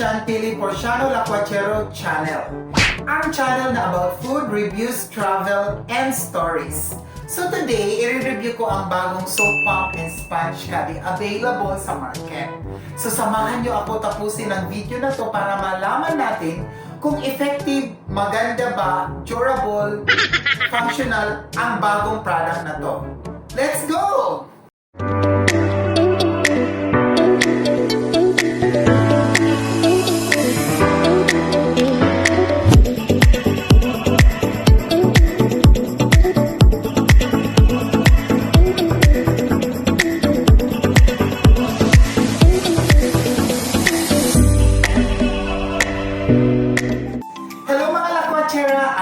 Pili Porciano Lacuachero channel. Ang channel na about food, reviews, travel, and stories. So today, i-review ko ang bagong soap pump and sponge caddy available sa market. So samahan nyo ako tapusin ang video na to para malaman natin kung effective, maganda ba, durable, functional ang bagong product na to. Let's go!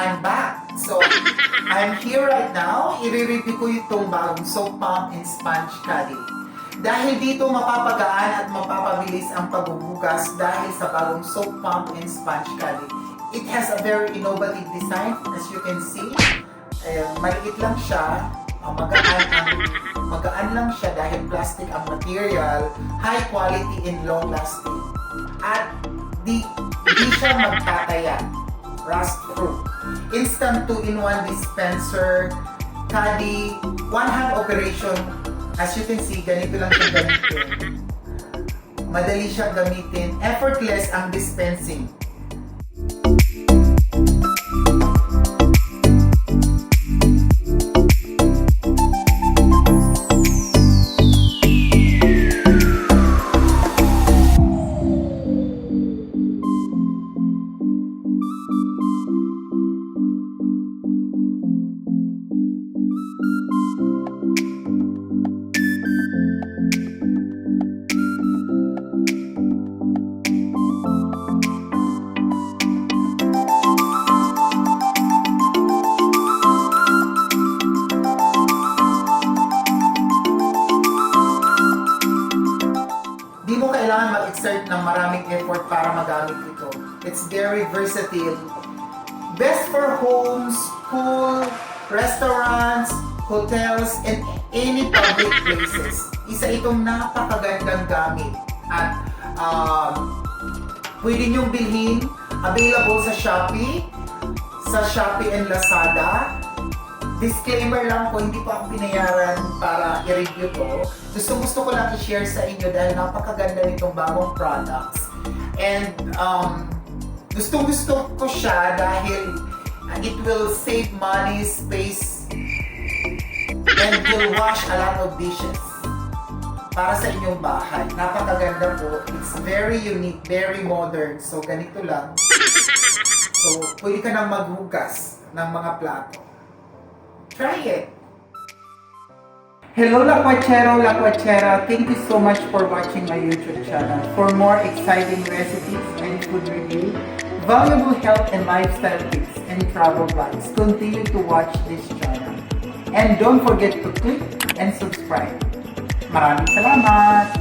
I'm back. So, I'm here right now. I-review ko itong bagong soap pump and sponge caddy. Dahil dito mapapagaan at mapapabilis ang pagbubugas dahil sa bagong soap pump and sponge caddy. It has a very innovative design, as you can see. Maliit lang siya. Magaan lang siya dahil plastic ang material, high quality and long lasting. At di siya magtataya. Rust-proof. Instant 2-in-1 dispenser, caddy, one-hand operation. As you can see, ganito lang siya gamitin. Madali siya gamitin. Effortless ang dispensing. Di mo kailangan mag-exert ng maraming effort para magamit ito. It's very versatile. Best for homes, school, restaurants, hotels, and any public places. Isa itong napakagandang gamit. At pwede niyong bilhin. Available sa Shopee and Lazada. Disclaimer lang po, hindi pa ako pinayaran para i-review to. Gusto ko lang i-share sa inyo dahil napakaganda nitong bagong products. And gustong-gusto ko siya dahil it will save money, space, and will wash a lot of dishes para sa inyong bahay. Napakaganda po. It's very unique, very modern. So ganito lang. So pwede ka nang maghugas ng mga plato. Try it! Hello Lacuachera! Thank you so much for watching my YouTube channel. For more exciting recipes and food review, valuable health and lifestyle tips, and travel vlogs, continue to watch this channel. And don't forget to click and subscribe. Maraming salamat!